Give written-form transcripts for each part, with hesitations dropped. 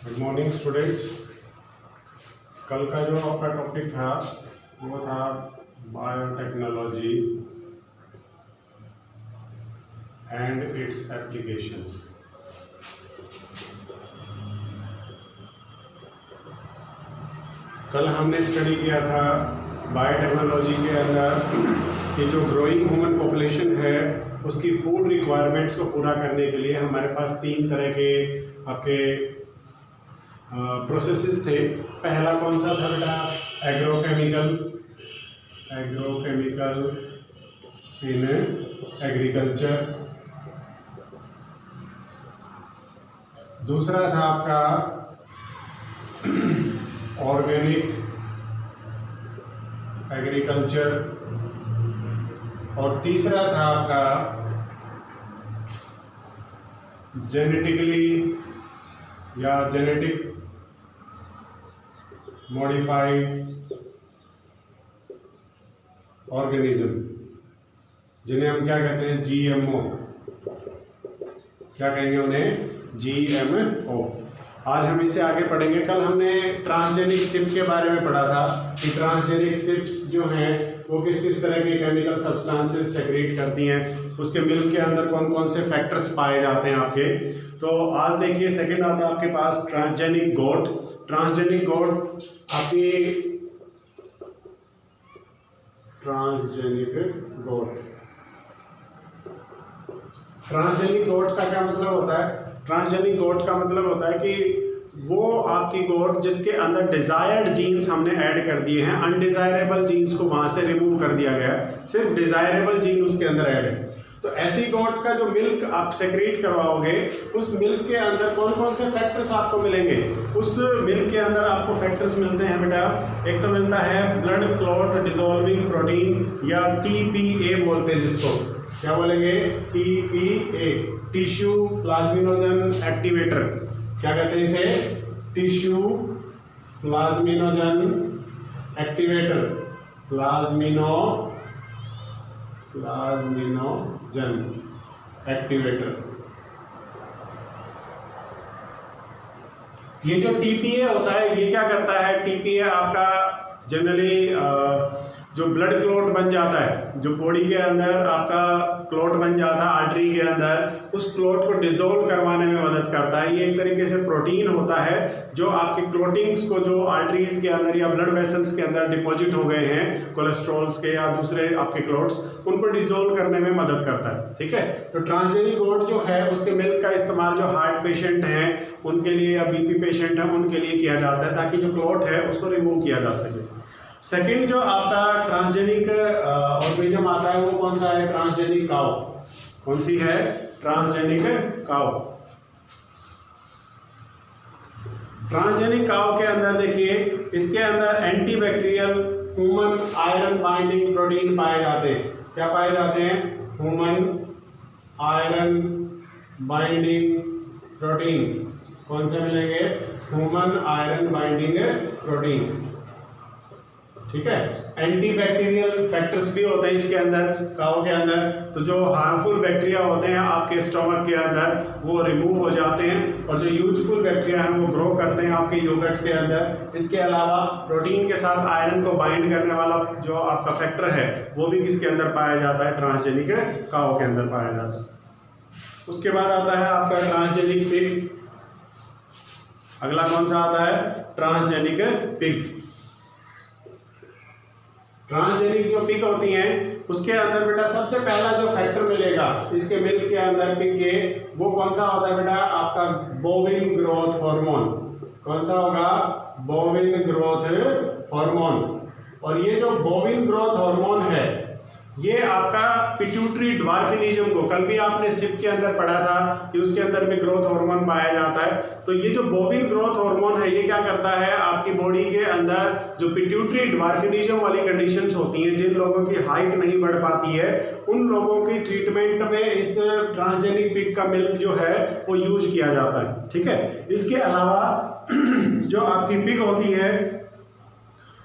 Good morning students. कल का जो आपका टॉपिक था वो था बायोटेक्नोलॉजी एंड इट्स एप्लीकेशंस। कल हमने स्टडी किया था बायोटेक्नोलॉजी के अंदर कि जो ग्रोइंग ह्यूमन पॉपुलेशन है उसकी फूड रिक्वायरमेंट्स को पूरा करने के लिए हमारे पास 3 तरह के आपके प्रोसेसेस थे। पहला कौन सा था बेटा? Agrochemical in agriculture. दूसरा था आपका ऑर्गेनिक एग्रीकल्चर और तीसरा था आपका जेनेटिकली या जेनेटिक मॉडिफाइड ऑर्गेनिज्म, जिन्हें हम क्या कहते हैं? जीएमओ। क्या कहेंगे उन्हें? जीएमओ। आज हम इससे आगे पढ़ेंगे। कल हमने ट्रांसजेनिक सिप के बारे में पढ़ा था कि ट्रांसजेनिक सिप्स जो हैं वो किस किस तरह के केमिकल सब्सटेंसेस सेक्रेट करती हैं, उसके मिल्क के अंदर कौन कौन से फैक्टर्स पाए जाते हैं आपके। तो आज देखिए सेकंड आता है आपके पास ट्रांसजेनिक गोट। ट्रांसजेनिक गोट आपकी ट्रांसजेनिक गोट का क्या मतलब होता है? ट्रांसजेनिक गोट का मतलब होता है कि वो आपकी गोट जिसके अंदर डिजायर्ड जीन्स हमने ऐड कर दिए हैं, अनडिजायरेबल जीन्स को वहां से रिमूव कर दिया गया है, सिर्फ डिजायरेबल जीन उसके अंदर ऐड है। तो ऐसी गोट का जो मिल्क आप सेक्रेट करवाओगे उस मिल्क के अंदर कौन कौन से फैक्टर्स आपको मिलेंगे? उस मिल्क के अंदर आपको फैक्टर्स मिलते हैं बेटा। एक तो मिलता है ब्लड क्लॉट डिसॉल्विंग प्रोटीन या टीपीए बोलते हैं जिसको। क्या बोलेंगे? TPA, tissue plasminogen activator. क्या कहते हैं इसे? Tissue plasminogen activator. Plasminogen activator. ये जो टीपीए होता है ये क्या करता है? टीपीए आपका जनरली जो ब्लड क्लॉट बन जाता है, जो बॉडी के अंदर आपका क्लॉट बन जाता है आर्टरी के अंदर, उस क्लॉट को डिसॉल्व करवाने में मदद करता है। ये एक तरीके से प्रोटीन होता है जो आपकी क्लॉटिंग्स को, जो आर्टरीज के अंदर या ब्लड वेसल्स के अंदर डिपॉजिट हो गए हैं कोलेस्ट्रॉल्स के या दूसरे आपके क्लॉट्स, उनको डिसॉल्व करने में मदद करता है। ठीक है। तो ट्रांसजेनिक गोट जो है उसके मिल्क का इस्तेमाल जो हार्ट पेशेंट हैं उनके लिए या बीपी पेशेंट हैं उनके लिए किया जाता है ताकि जो क्लॉट है उसको रिमूव किया जा सके। सेकंड जो आपका ट्रांसजेनिक ऑर्गेनिज्म आता है वो कौन सा है? Transgenic cow. कौन सी है? Transgenic cow. ट्रांसजेनिक काउ के अंदर देखिए इसके अंदर antibacterial human iron binding protein पाए जाते हैं। क्या पाए जाते हैं? Human iron binding protein. कौन से मिलेंगे? Human iron binding protein. ठीक है। एंटीबैक्टीरियल फैक्टर्स भी होते हैं इसके अंदर, काऊ के अंदर। तो जो हार्मफुल बैक्टीरिया होते हैं आपके स्टमक के अंदर वो रिमूव हो जाते हैं और जो यूजफुल बैक्टीरिया हैं वो ग्रो करते हैं आपके योगर्ट के अंदर। इसके अलावा प्रोटीन के साथ आयरन को बाइंड करने वाला जो आपका फैक्टर है वो भी किसके अंदर पाया जाता है? ट्रांसजेनिक काऊ के अंदर पाया जाता है। उसके बाद आता है आपका ट्रांसजेनिक पिग। अगला कौन सा आता है? Transgenic pig. ट्रांसजेनिक जो पिग होती हैं उसके अंदर बेटा सबसे पहला जो फैक्टर मिलेगा इसके मिल्क के अंदर पिग के, वो कौन सा होता है बेटा? आपका बोविन ग्रोथ हार्मोन। कौन सा होगा? बोविन ग्रोथ हार्मोन। और ये जो बोविन ग्रोथ हार्मोन है ये आपका पिट्यूटरी ड्वार्फिनिज्म को, कल भी आपने सिप के अंदर पढ़ा था कि उसके अंदर भी ग्रोथ हार्मोन पाया जाता है। तो ये जो बोविन ग्रोथ हार्मोन है ये क्या करता है? आपकी बॉडी के अंदर जो पिट्यूटरी ड्वार्फिनिज्म वाली कंडीशंस होती हैं, जिन लोगों की हाइट नहीं बढ़ पाती है, उन लोगों की ट्रीटमेंट में इस ट्रांसजेनिक पिग का मिल्क जो है वो यूज किया जाता है। ठीक है। इसके अलावा जो आपकी पिग होती है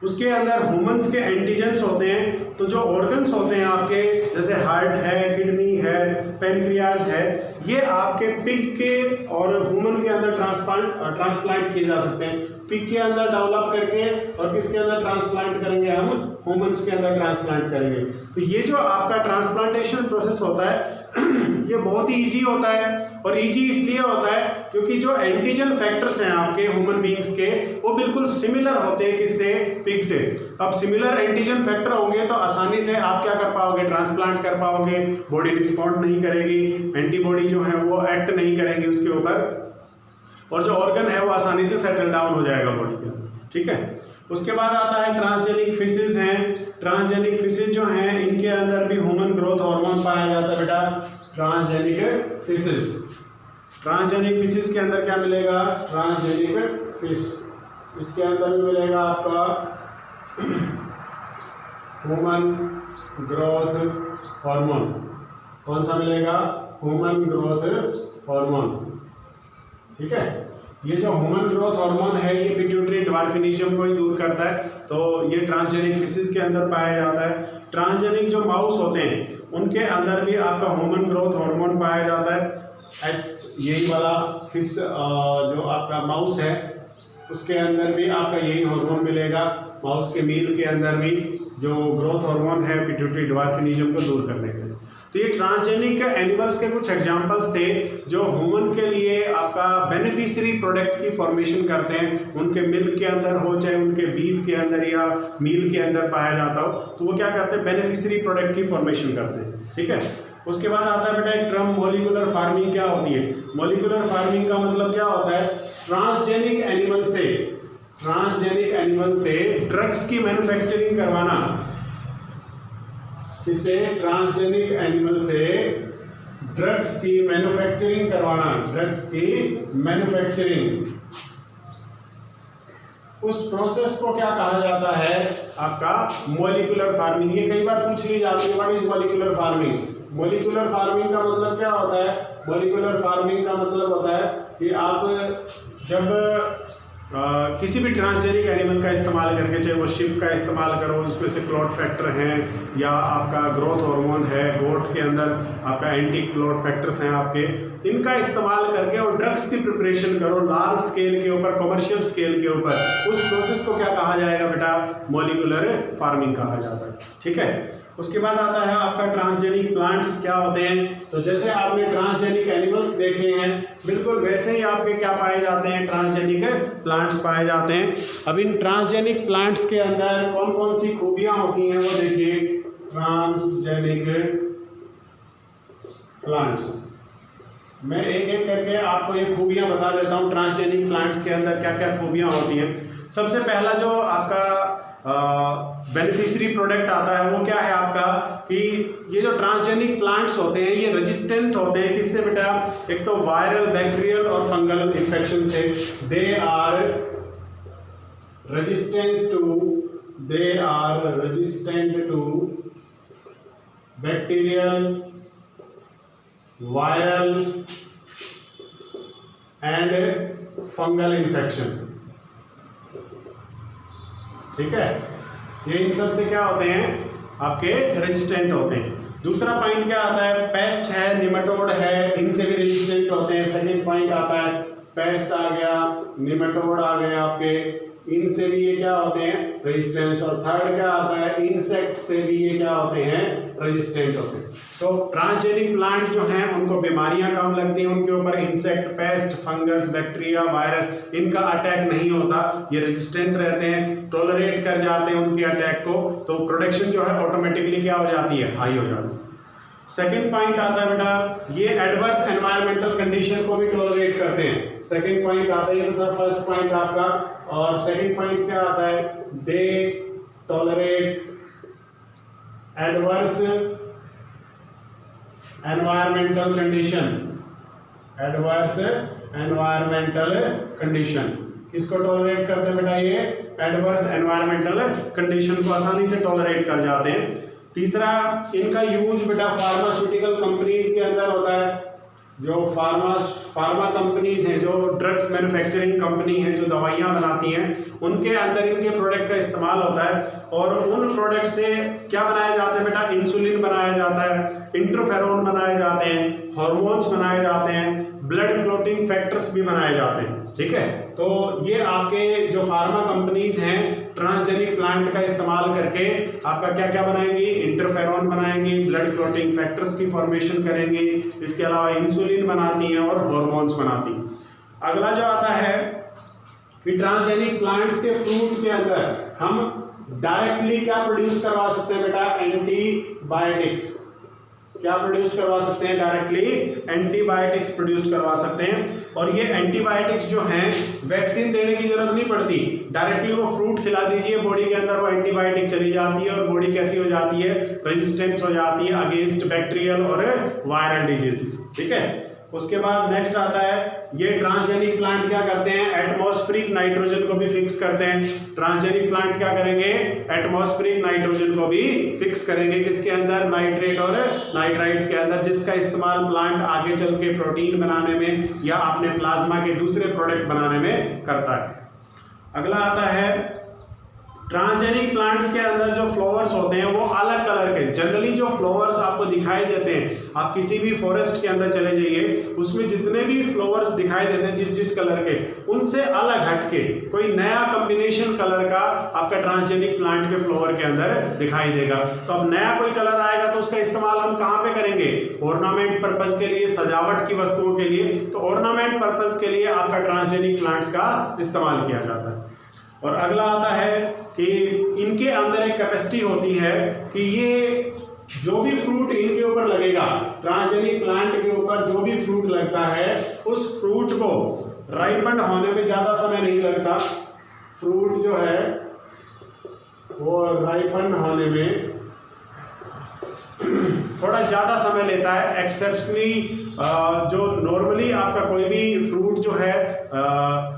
उसके अंदर ह्यूमंस के एंटीजेंस होते हैं। तो जो ऑर्गन्स होते हैं आपके, जैसे हार्ट है, किडनी है, पेनक्रियाज है, ये आपके पिग के और ह्यूमन के अंदर ट्रांसप्लांट किए जा सकते हैं। पिग के अंदर डेवलप करके और किसके अंदर ट्रांसप्लांट करेंगे, हम ह्यूमंस के अंदर ट्रांसप्लांट करेंगे। तो ये जो आपका ट्रांसप्लांटेशन प्रोसेस होता है ये बहुत ही ईजी होता है, और ईजी इसलिए होता है क्योंकि जो एंटीजन फैक्टर्स हैं आपके ह्यूमन बींग्स के वो बिल्कुल सिमिलर होते हैं किससे, पिग से। अब सिमिलर एंटीजन फैक्टर होंगे तो आसानी से आप क्या कर पाओगे, ट्रांसप्लांट कर पाओगे, बॉडी रिस्पॉन्ड नहीं करेगी, एंटीबॉडी जो है वो एक्ट नहीं करेंगी उसके ऊपर, और जो ऑर्गन है वो आसानी से सेटल डाउन हो जाएगा बॉडी के अंदर, ठीक है। उसके बाद आता है ट्रांसजेनिक फिशेज हैं। ट्रांसजेनिक फिशेज जो हैं इनके अंदर भी ह्यूमन ग्रोथ हार्मोन पाया जाता है बेटा, ट्रांसजेनिक फिशेज। ट्रांसजेनिक फिशेज के अंदर क्या मिलेगा, ट्रांसजेनिक फिश, इसके अंदर भी मिलेगा आपका ह्यूमन ग्रोथ हार्मोन। कौन सा मिलेगा, ह्यूमन ग्रोथ हार्मोन, ठीक है। ये जो ह्यूमन ग्रोथ हार्मोन है ये पिट्यूटरी ड्वार्फिनिज्म को ही दूर करता है, तो ये ट्रांसजेनिक फिशेज के अंदर पाया जाता है। ट्रांसजेनिक जो माउस होते हैं उनके अंदर भी आपका ह्यूमन ग्रोथ हार्मोन पाया जाता है। यही वाला फिश जो आपका माउस है उसके अंदर भी आपका यही हार्मोन मिलेगा, माउस के मील के अंदर भी जो ग्रोथ हार्मोन है पिट्यूटरी ड्वार्फिनिज्म को दूर करने के लिए। तो ये ट्रांसजेनिक एनिमल्स के कुछ एग्जांपल्स थे जो ह्यूमन के लिए आपका बेनिफिशियरी प्रोडक्ट की फॉर्मेशन करते हैं। उनके मिल्क के अंदर हो चाहे उनके बीफ के अंदर या मील के अंदर पाया जाता हो, तो वो क्या करते हैं, बेनिफिशियरी प्रोडक्ट की फॉर्मेशन करते हैं, ठीक है। उसके बाद आता है बेटा एक टर्म मॉलिक्यूलर फार्मिंग। क्या होती है मॉलिक्यूलर फार्मिंग का मतलब क्या होता है, ट्रांसजेनिक एनिमल से ड्रग्स की मैन्युफैक्चरिंग करवाना। किससे, ट्रांसजेनिक एनिमल से ड्रग्स की मैन्युफैक्चरिंग करवाना, ड्रग्स की मैन्युफैक्चरिंग। उस प्रोसेस को क्या कहा जाता है, आपका मॉलिक्यूलर फार्मिंग। ये कई बार पूछ ली जाती है, what is molecular farming. Molecular farming का मतलब क्या होता है, मॉलिक्यूलर फार्मिंग का मतलब होता है कि आप जब किसी भी ट्रांसजेनिक एनिमल का इस्तेमाल करके, चाहे वो शिप का इस्तेमाल करो, उसमें से क्लॉट फैक्टर हैं या आपका ग्रोथ हार्मोन है, गोट के अंदर आपका एंटी क्लॉट फैक्टर्स हैं आपके, इनका इस्तेमाल करके और ड्रग्स की प्रिपरेशन करो लार्ज स्केल के ऊपर, कमर्शियल स्केल के ऊपर, उस प्रोसेस को क्या कहा जाएगा बेटा, मॉलिक्यूलर फार्मिंग कहा जाता है, ठीक है। उसके बाद आता है आपका ट्रांसजेनिक प्लांट्स क्या होते हैं। तो जैसे आपने ट्रांसजेनिक एनिमल्स देखे हैं बिल्कुल वैसे ही आपके क्या पाए जाते हैं, ट्रांसजेनिक प्लांट्स पाए जाते हैं। अब इन ट्रांसजेनिक प्लांट्स के अंदर कौन कौन सी खूबियां होती हैं वो देखिए। ट्रांसजेनिक प्लांट्स, मैं एक एक करके आपको ये खूबियां बता देता हूँ ट्रांसजेनिक प्लांट्स के अंदर क्या क्या खूबियां होती हैं। सबसे पहला जो आपका बेनिफिशियरी प्रोडक्ट आता है वो क्या है आपका, कि ये जो ट्रांसजेनिक प्लांट्स होते हैं ये रेजिस्टेंट होते हैं किससे बेटा, एक तो वायरल, बैक्टीरियल और फंगल इन्फेक्शन से। They are resistant to bacterial, viral and fungal infection, ठीक है। ये इन सब से क्या होते हैं, आपके रेजिस्टेंट होते हैं। दूसरा पॉइंट क्या आता है, पेस्ट है, निमेटोड है, इनसे भी रेजिस्टेंट होते हैं। सेकंड पॉइंट आता है पेस्ट आ गया, निमेटोड आ गए आपके, इनसे भी ये क्या होते हैं, रेजिस्टेंस। और थर्ड क्या आता है, इंसेक्ट से भी ये क्या होते हैं, रेजिस्टेंट होते हैं। तो ट्रांसजेनिक प्लांट जो हैं उनको बीमारियां कम लगती हैं, उनके ऊपर insect, paste, fungus, bacteria, virus इनका अटैक नहीं होता, ये रेजिस्टेंट रहते हैं, टॉलरेट कर जाते हैं उनके अटैक को, तो प्रोडक्शन जो है ऑटोमेटिकली क्या हो जाती है, हाई हो जाती है। सेकेंड पॉइंट आता है बेटा, ये एडवर्स एनवायरमेंटल कंडीशन को भी टॉलरेट करते हैं। सेकेंड पॉइंट आता है, ये तो था फर्स्ट पॉइंट आपका। और सेकेंड पॉइंट क्या आता है, दे tolerate adverse environmental condition, adverse environmental condition किसको टॉलरेट करते हैं बेटा, ये एडवर्स एनवायरमेंटल कंडीशन को आसानी से टॉलरेट कर जाते हैं। तीसरा, इनका यूज बेटा फार्मास्यूटिकल कंपनीज के अंदर होता है। जो फार्मा कंपनीज हैं, जो ड्रग्स मैन्युफैक्चरिंग कंपनी हैं, जो दवाइयाँ बनाती हैं, उनके अंदर इनके प्रोडक्ट का इस्तेमाल होता है। और उन प्रोडक्ट से क्या बनाया जाता है बेटा? इंसुलिन बनाया जाता है, इंटरफेरोन बनाए जाते हैं, हार्मोन्स बनाए जाते हैं, ब्लड क्लॉटिंग फैक्टर्स भी बनाए जाते हैं। ठीक है, तो ये आपके जो फार्मा कंपनीज हैं ट्रांसजेनिक प्लांट का इस्तेमाल करके आपका क्या क्या बनाएंगी? इंटरफेरोन बनाएंगी, ब्लड क्लॉटिंग फैक्टर्स की फॉर्मेशन करेंगी, इसके अलावा इंसुलिन बनाती हैं और हार्मोन्स बनाती हैं। अगला जो आता है कि ट्रांसजेनिक प्लांट्स के फ्रूट के अंदर हम डायरेक्टली क्या प्रोड्यूस करवा सकते हैं बेटा? एंटीबायोटिक्स। क्या प्रोड्यूस करवा सकते हैं? डायरेक्टली एंटीबायोटिक्स प्रोड्यूस करवा सकते हैं। और ये एंटीबायोटिक्स जो हैं वैक्सीन देने की जरूरत नहीं पड़ती, डायरेक्टली वो फ्रूट खिला दीजिए, बॉडी के अंदर वो एंटीबायोटिक चली जाती है और बॉडी कैसी हो जाती है? रेजिस्टेंस हो जाती है अगेंस्ट बैक्टीरियल और वायरल डिजीज। ठीक है, उसके बाद नेक्स्ट आता है, ये ट्रांसजेनिक प्लांट क्या करते हैं? एटमॉस्फेरिक नाइट्रोजन को भी फिक्स करते हैं। ट्रांसजेनिक प्लांट क्या करेंगे? एटमॉस्फेरिक नाइट्रोजन को भी फिक्स करेंगे। किसके अंदर? नाइट्रेट और नाइट्राइट के अंदर, जिसका इस्तेमाल प्लांट आगे चल के प्रोटीन बनाने में या अपने प्लाज्मा के दूसरे प्रोडक्ट बनाने में करता है। अगला आता है, ट्रांसजेनिक प्लांट्स के अंदर जो फ्लावर्स होते हैं वो अलग कलर के, जनरली जो फ्लावर्स आपको दिखाई देते हैं, आप किसी भी फॉरेस्ट के अंदर चले जाइए, उसमें जितने भी फ्लावर्स दिखाई देते हैं जिस जिस कलर के, उनसे अलग हटके कोई नया कॉम्बिनेशन कलर का आपका ट्रांसजेनिक प्लांट के फ्लावर के अंदर दिखाई देगा। तो अब नया कोई कलर आएगा तो उसका इस्तेमाल हम कहाँ पे करेंगे? ऑर्नामेंट पर्पज के लिए, सजावट की वस्तुओं के लिए। तो ऑर्नामेंट पर्पज के लिए आपका ट्रांसजेनिक प्लांट्स का इस्तेमाल किया जाता है। और अगला आता है कि इनके अंदर एक कैपेसिटी होती है कि ये जो भी फ्रूट इनके ऊपर लगेगा, ट्रांसजेनिक प्लांट के ऊपर जो भी फ्रूट लगता है, उस फ्रूट को राइपन होने में ज़्यादा समय नहीं लगता। फ्रूट जो है वो राइपन होने में थोड़ा ज़्यादा समय लेता है। एक्सेप्शनली जो नॉर्मली आपका कोई भी फ्रूट जो है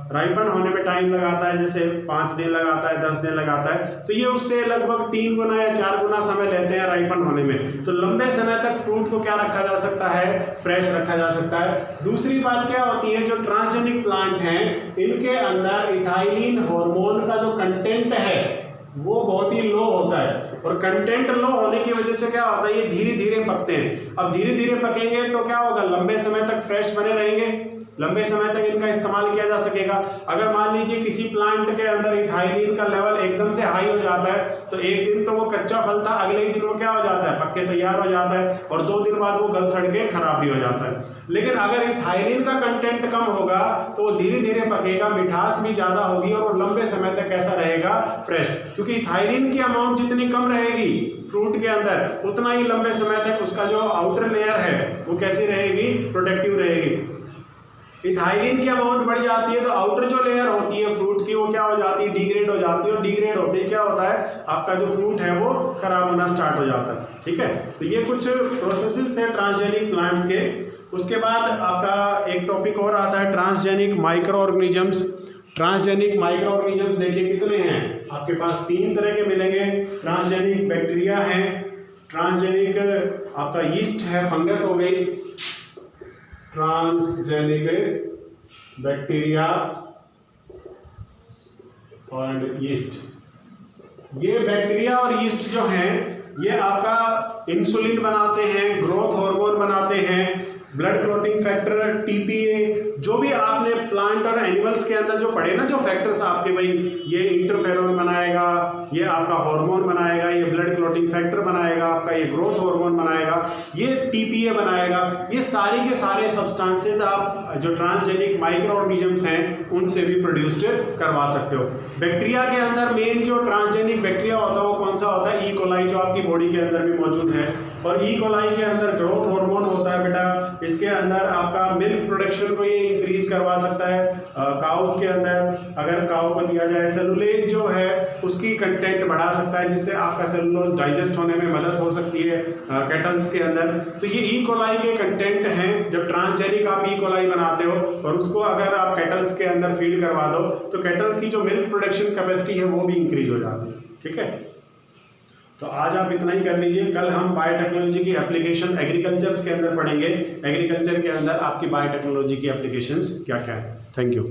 राइपन होने में टाइम लगाता है, जैसे 5 दिन लगाता है, 10 दिन लगाता है, तो ये उससे लगभग 3 गुना या 4 गुना समय लेते हैं राइपन होने में। तो लंबे समय तक फ्रूट को क्या रखा जा सकता है? फ्रेश रखा जा सकता है। दूसरी बात क्या होती है, जो ट्रांसजेनिक प्लांट हैं इनके अंदर इथाइलिन हार्मोन का जो कंटेंट है वो बहुत ही लो होता है। और कंटेंट लो होने की वजह से क्या होता है? ये धीरे धीरे पकते हैं। अब धीरे धीरे पकेंगे तो क्या होगा? लंबे समय तक फ्रेश बने रहेंगे, लंबे समय तक इनका इस्तेमाल किया जा सकेगा। अगर मान लीजिए किसी प्लांट के अंदर इथाइलिन का लेवल एकदम से हाई हो जाता है, तो एक दिन तो वो कच्चा फल था, अगले ही दिन वो क्या हो जाता है? पक के तैयार हो जाता है, और 2 दिन बाद वो गल सड़ के खराब भी हो जाता है। लेकिन अगर इथाइलिन का कंटेंट कम होगा तो वो धीरे धीरे पकेगा, मिठास भी ज़्यादा होगी और वो लंबे समय तक कैसा रहेगा? फ्रेश। क्योंकि इथाइलिन की अमाउंट जितनी कम रहेगी फ्रूट के अंदर, उतना ही लंबे समय तक उसका जो आउटर लेयर है वो कैसी रहेगी? प्रोटेक्टिव रहेगी। इथाइलिन की अमाउंट बढ़ जाती है तो आउटर जो लेयर होती है फ्रूट की वो क्या हो जाती है? डिग्रेड हो जाती है। और डिग्रेड होते ही क्या होता है? आपका जो फ्रूट है वो खराब होना स्टार्ट हो जाता है। ठीक है, तो ये कुछ प्रोसेसेस थे ट्रांसजेनिक प्लांट्स के। उसके बाद आपका एक टॉपिक और आता है, transgenic micro organisms. Transgenic micro organisms देखिए कितने हैं आपके पास? 3 तरह के मिलेंगे। ट्रांसजेनिक बैक्टीरिया है, ट्रांसजेनिक आपका यीस्ट है, फंगस हो गई, ट्रांसजेनिक बैक्टीरिया और यीस्ट। ये बैक्टीरिया और यीस्ट जो हैं ये आपका इंसुलिन बनाते हैं, ग्रोथ हार्मोन बनाते हैं, ब्लड क्लॉटिंग फैक्टर, टीपीए, जो भी आपने प्लांट और एनिमल्स के अंदर जो पढ़े ना, जो फैक्टर्स आपके, भाई ये इंटरफेरोन बनाएगा, ये आपका हार्मोन बनाएगा, ये ब्लड क्लॉटिंग फैक्टर बनाएगा, आपका ये ग्रोथ हार्मोन बनाएगा, ये टीपीए बनाएगा, ये सारे के सारे सब्सटेंसेस आप जो ट्रांसजेनिक माइक्रो ऑर्गेनिजम्स हैं उनसे भी प्रोड्यूस्ड करवा सकते हो। बैक्टीरिया के अंदर मेन जो ट्रांसजेनिक बैक्टीरिया होता है वो कौन सा होता है? ई कोलाई, जो आपकी बॉडी के अंदर भी मौजूद है। और ई कोलाई के अंदर ग्रोथ हार्मोन होता है बेटा, इसके अंदर आपका मिल्क प्रोडक्शन को ये इंक्रीज करवा सकता है। काउस के अंदर अगर काउ को दिया जाए सेलुलोज जो है उसकी कंटेंट बढ़ा सकता है, जिससे आपका सेलुलोज डाइजेस्ट होने में मदद हो सकती है कैटल्स के अंदर। तो ये ई कोलाई के कंटेंट हैं। जब ट्रांसजेनिक आप ई कोलाई बनाते हो और उसको अगर आप कैटल्स के अंदर फीड करवा दो तो कैटल की जो मिल्क प्रोडक्शन कैपेसिटी है वो भी इंक्रीज हो जाती है। ठीक है, तो आज आप इतना ही कर लीजिए। कल हम बायोटेक्नोलॉजी की एप्लीकेशन एग्रीकल्चर्स के अंदर पढ़ेंगे। एग्रीकल्चर के अंदर आपकी बायोटेक्नोलॉजी की एप्लीकेशंस क्या क्या है। Thank you.